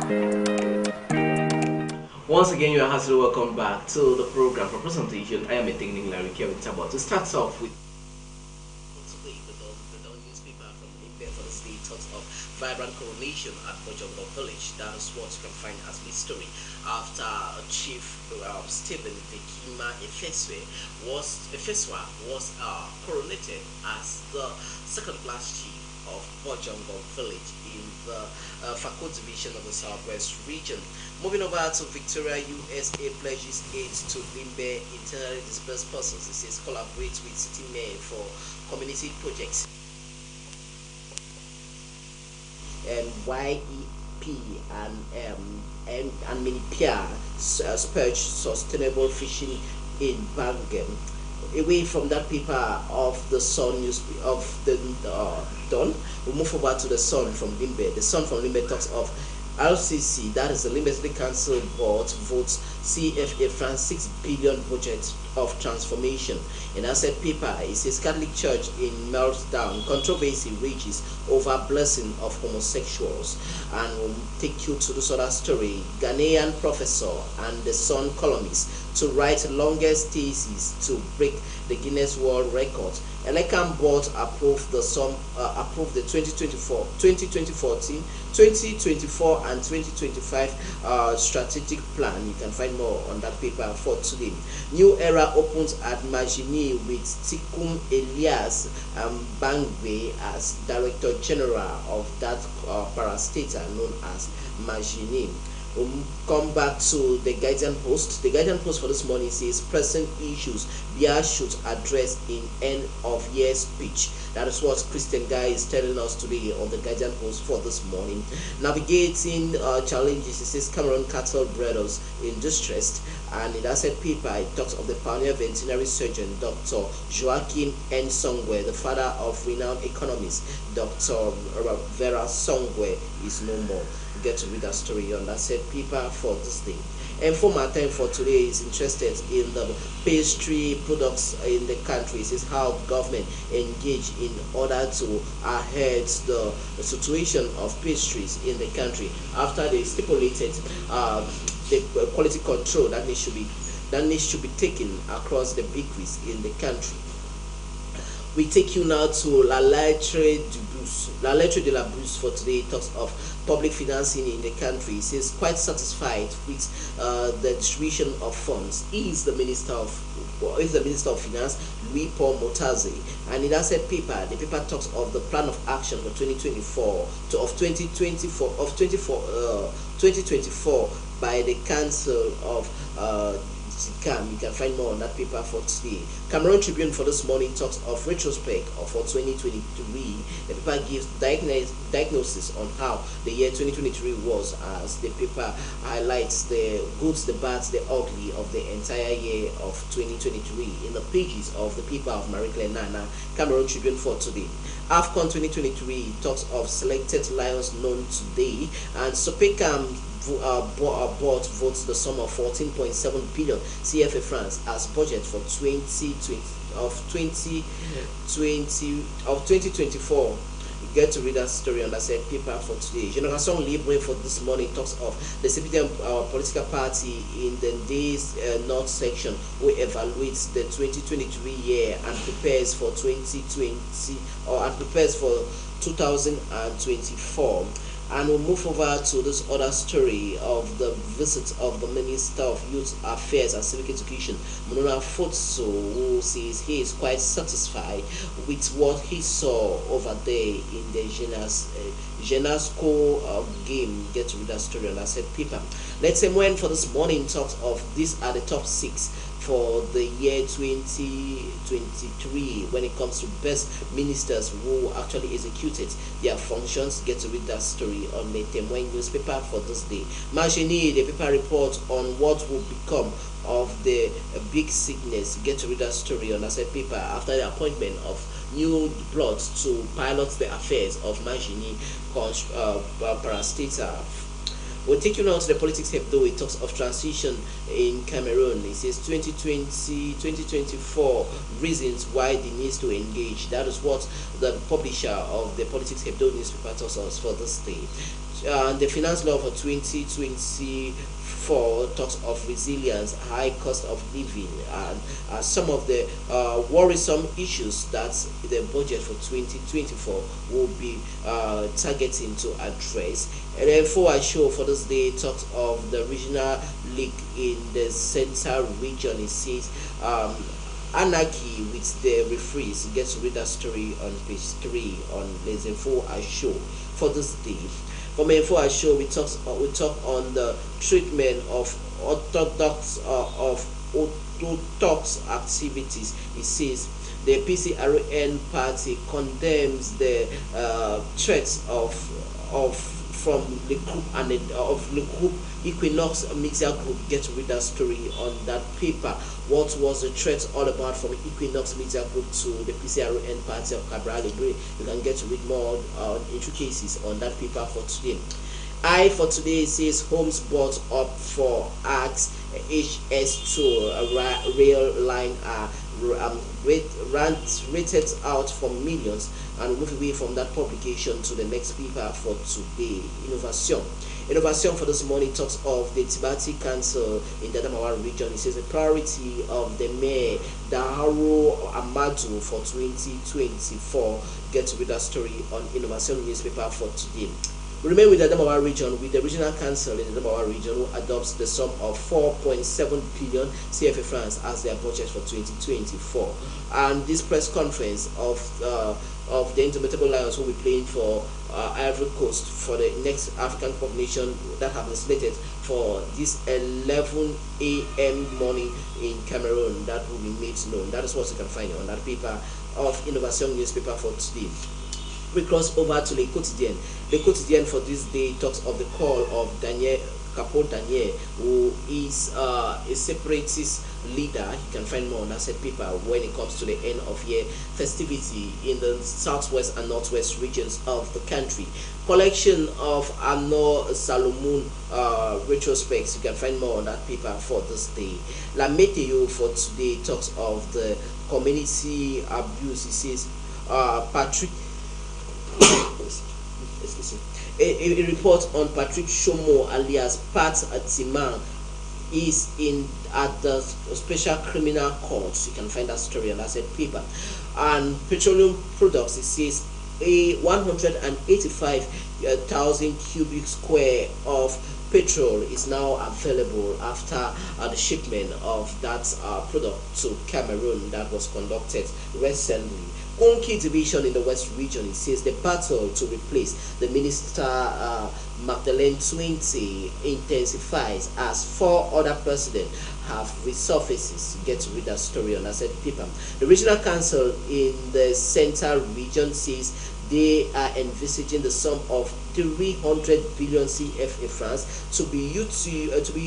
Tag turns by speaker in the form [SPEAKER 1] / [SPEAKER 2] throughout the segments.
[SPEAKER 1] Once again, you are heartily welcome back to the program for presentation. I am a technical Larry Kevin Tabot. To start off with today, the newspaper from Limbe for the state talks of vibrant coronation at Bojongo Village. That is what you can find as mystery after Chief Stephen Vikima Efeswa was coronated as the second class chief of Bojongo Village in the Fako division of the Southwest region. Moving over to Victoria, USA pledges aid to Limbe internally displaced persons. It says collaborate with City Mayor for community projects. And YEP and Minipia spurge sustainable fishing in Bangam. Away from that paper of the Sun news of the Dawn, we move over to the Sun from Limbe. The Sun from Limbe talks of LCC, that is the Limbe City Council Board, votes CFA France 6 billion budget of transformation. In that said paper, it says Catholic Church in meltdown, controversy rages over blessing of homosexuals. And we'll take you to this other story. Ghanaian professor and the Sun columnist to write longest thesis to break the Guinness World Record. Elekam board approved the 2024, 2024 and 2025 strategic plan. You can find more on that paper for today. New era opens at Magini with Tikum Elias Bangwe as Director General of that parastatal known as Magini. We'll come back to the Guardian Post. The Guardian Post for this morning says present issues Bia should address in end of year speech. That is what Christian Guy is telling us today on the Guardian Post for this morning. Navigating challenges, it says Cameroon cattle breeders in distress. And in that said paper, it talks of the pioneer veterinary surgeon, Dr. Joaquin N. Songwe, the father of renowned economist, Dr. Vera Songwe, is no more. You get to read that story on that said paper for this day. And for my time for today is interested in the pastry products in the country. This is how government engage in order to ahead the situation of pastries in the country after they stipulated the quality control that needs to be taken across the bakeries in the country. We take you now to La Lettre de la Bourse for today. It talks of public financing in the country. It says quite satisfied with the distribution of funds. He is the Minister of Finance, Louis Paul Motazi. And in that said paper, the paper talks of the plan of action for 2024 by the Council of You can find more on that paper for today. Cameroon Tribune for this morning talks of retrospect for 2023. The paper gives diagnosis on how the year 2023 was, as the paper highlights the goods, the bads, the ugly of the entire year of 2023 in the pages of the paper of Marie Claire Nana, Cameroon Tribune for today. AFCON 2023 talks of selected lions known today, and Sopecam board votes the sum of 14.7 billion CFA francs as budget for 2024. You get to read that story on that said paper for today. Generation Libre for this morning talks of the CPDM political party in the days north section who evaluates the 2023 year and prepares for 2024. And we'll move over to this other story of the visit of the Minister of Youth Affairs and Civic Education, Monona Futso, who says he is quite satisfied with what he saw over there in the Genasco game. Get to read that story on that said paper. Let's say when for this morning talks of these are the top 6 for the year 2023 when it comes to best ministers who actually executed their functions. Get to read that story on the Temoin newspaper for this day. Magini, the paper report on what will become of the big sickness. Get to read that story on that paper after the appointment of new blood to pilot the affairs of Magini Parastata. We'll take you now to the politics though. It talks of transition in Cameroon. It says 2024 reasons why they need to engage. That is what the publisher of the Politics Hebdo newspaper tells us for this day. The finance law for 2024 talks of resilience, high cost of living, and some of the worrisome issues that the budget for 2024 will be targeting to address. And then for our show for this day talks of the regional league in the central region. It says anarchy with the referees. Get to read that story on page 3 on Les Info show for this day. For Info show, we talk on the treatment of orthodox activities. It says the PCRN party condemns the threats of from the group and of the group Equinox Media Group. Get to read that story on that paper. What was the threat all about from Equinox Media Group to the PCRN party of Cabral Libre? You can get to read more intricacies on that paper for today. For today says homes bought up for AX HS2 rail line are rated out for millions. And move away from that publication to the next paper for today. Innovation for this morning talks of the Tibati Council in the Adamawa region. It says the priority of the Mayor Daharo Amadu for 2024. Get to read that story on Innovation newspaper for today. We remain with the Adamawa region, with the regional council in the Adamawa region who adopts the sum of 4.7 billion CFA francs as their budget for 2024. And this press conference of the Indomitable Lions who will be playing for Ivory Coast for the next African Cup of Nations that have been slated for this 11 a.m. morning in Cameroon, that will be made known. That is what you can find on that paper of Innovation newspaper for today. We cross over to Le Quotidien. Le Quotidien for this day talks of the call of Daniel Capo Daniel, who is a separatist leader. You can find more on that said paper when it comes to the end of year festivity in the southwest and northwest regions of the country. Collection of Arno Salomon retrospects. You can find more on that paper for this day. La Meteo for today talks of the community abuse. It says Patrick a report on Patrick Shomo alias Pat Atiman is at the special criminal court. You can find that story on that said paper. And petroleum products, it says a 185,000 cubic square of petrol is now available after the shipment of that product to Cameroon that was conducted recently. Konki division in the West region, it says the battle to replace the minister Magdalene 20 intensifies as 4 other presidents have resurfaces. Get to read that story on that said paper. The regional council in the central region says they are envisaging the sum of 300 billion CFA francs to be utilized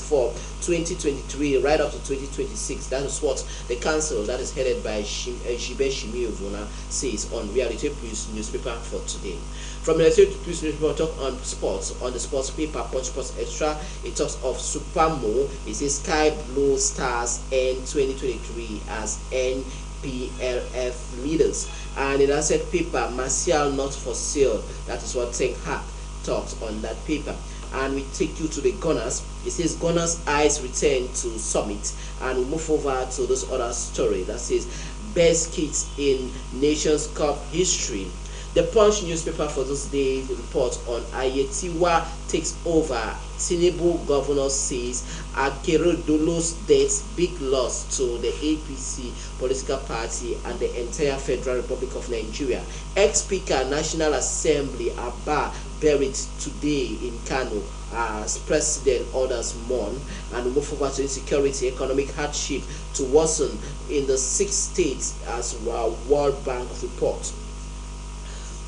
[SPEAKER 1] for 2023 right up to 2026. That is what the council that is headed by Jibe Shimiovuna says on Reality Plus newspaper for today. From Reality Plus newspaper, talk on sports. On the sports paper, Punch Sports Extra, it talks of Supermo. It says Sky Blue Stars end 2023 as NPLF leaders. And in that said paper, Martial not for sale. That is what Ten Hag talks on that paper. And we take you to the Gunners. It says Gunners eyes return to summit. And we move over to this other story that says best kits in Nations Cup history. The Punch newspaper for this day report on Ayetiwa takes over. Tinubu governor says Akeredolu's death big loss to the APC political party and the entire Federal Republic of Nigeria. Ex-Speaker National Assembly Abba buried today in Kano as President orders mourn. And we move over to insecurity, economic hardship to worsen in the 6 states as World Bank report.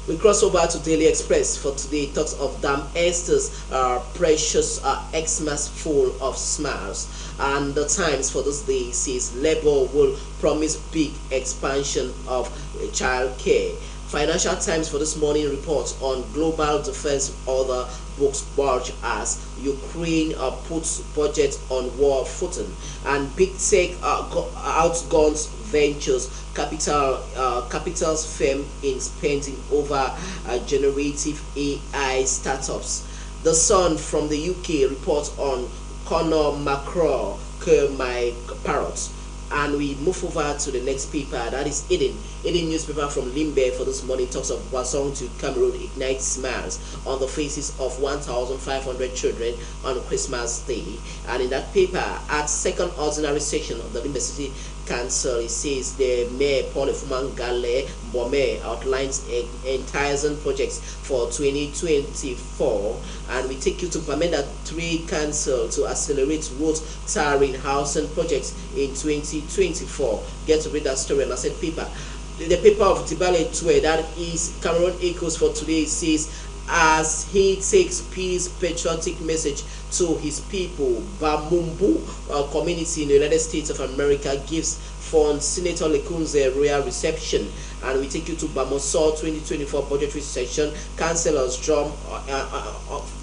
[SPEAKER 1] We cross over to Daily Express for today. It talks of Dam Esther's precious Xmas full of smiles. And the Times for this day says Labour will promise big expansion of child care. Financial Times for this morning reports on global defense order books bulge as Ukraine puts budget on war footing, and big tech outguns ventures capital's firm in spending over generative AI startups. The Sun from the UK reports on Conor McCraw, my parrot. And we move over to the next paper, that is Eden newspaper from Limbe for this morning talks of Boisson to Cameroon ignites smiles on the faces of 1,500 children on Christmas Day. And in that paper, at second ordinary section of the Limbe City Council, it says the Mayor Paul Efuman Gale Mbome outlines enticing projects for 2024, and we take you to Bamenda 3 Council to accelerate road tarring housing projects in 2024. Get to read that story on said paper. The paper of Dibale Tue, that is Cameroon Echoes for today, says as he takes peace patriotic message to his people, Bamumbu community in the United States of America gives fund Senator Lekunze royal reception. And we take you to Bamoso 2024 budgetary session. Councillors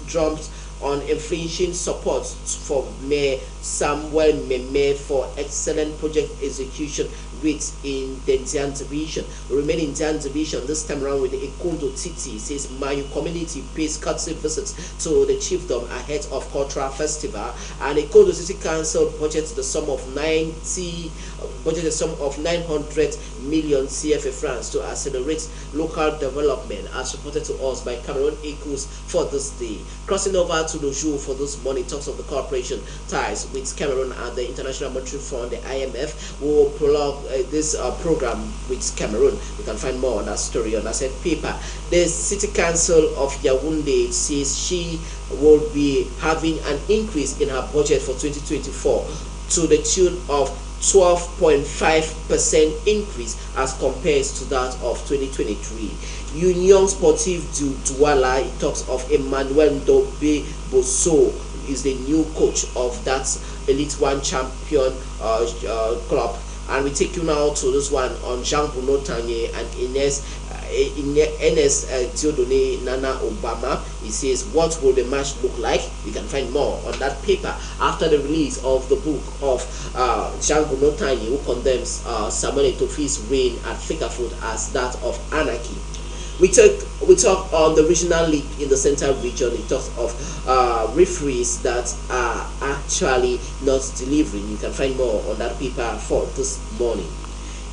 [SPEAKER 1] drums on inflation support for Mayor Samuel Meme for excellent project execution rates in the Ndian division. We remain in Ndian division this time around with the Ikondo Titi. It says Mayu community pays courtesy visits to the chiefdom ahead of cultural festival, and Ikondo City Council budgets the sum of 900 million CFA francs to accelerate local development, as reported to us by Cameroon Echoes for this day. Crossing over to the Jour for this morning talks of the cooperation ties with Cameroon and the International Monetary Fund, the IMF. Will prolong this program with Cameroon. You can find more on that story on that said paper. The City Council of Yaoundé says she will be having an increase in her budget for 2024 to the tune of 12.5% increase as compared to that of 2023. Union Sportive du Douala, it talks of Emmanuel Ndobe Bosso is the new coach of that Elite One champion club. And we take you now to this one on Jean-Bruno Tanye and Ines Diodone Nana Obama. He says, what will the match look like? You can find more on that paper after the release of the book of Jean-Bruno Tanye, who condemns Samuel Etofi's reign at Fecafoot as that of anarchy. We talk on the regional league in the central region. It talks of referees that are actually not delivering. You can find more on that paper for this morning.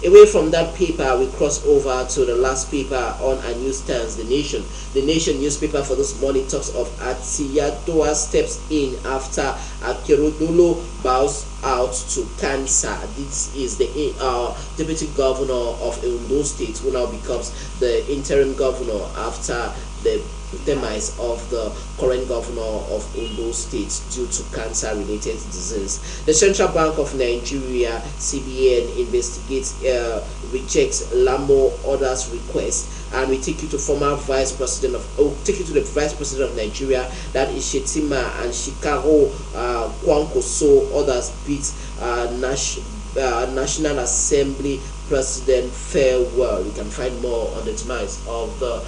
[SPEAKER 1] Away from that paper, we cross over to the last paper on our newsstands, The Nation. The Nation newspaper for this morning talks of Atiyadoa steps in after Akerodolo bows out to cancer. This is the deputy governor of Ondo State, who now becomes the interim governor after the demise of the current governor of Ondo State due to cancer-related disease. The Central Bank of Nigeria, CBN, rejects Lamo orders request. And we take you to the Vice President of Nigeria, that is Shetima, and Shikaho Kwankwaso others beat National Assembly President farewell. You can find more on the demise of the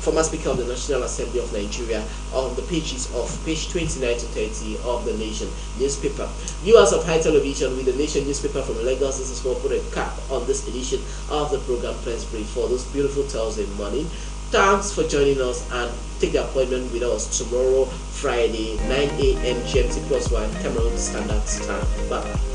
[SPEAKER 1] former Speaker of the National Assembly of Nigeria on the pages of page 29 to 30 of the Nation newspaper. Viewers of High Television, with the Nation newspaper from Lagos, this is what put a cap on this edition of the program Press Brief for this beautiful Thursday morning. Thanks for joining us, and take the appointment with us tomorrow, Friday, 9 a.m. GMT plus 1 Cameroon Standard Time. Bye.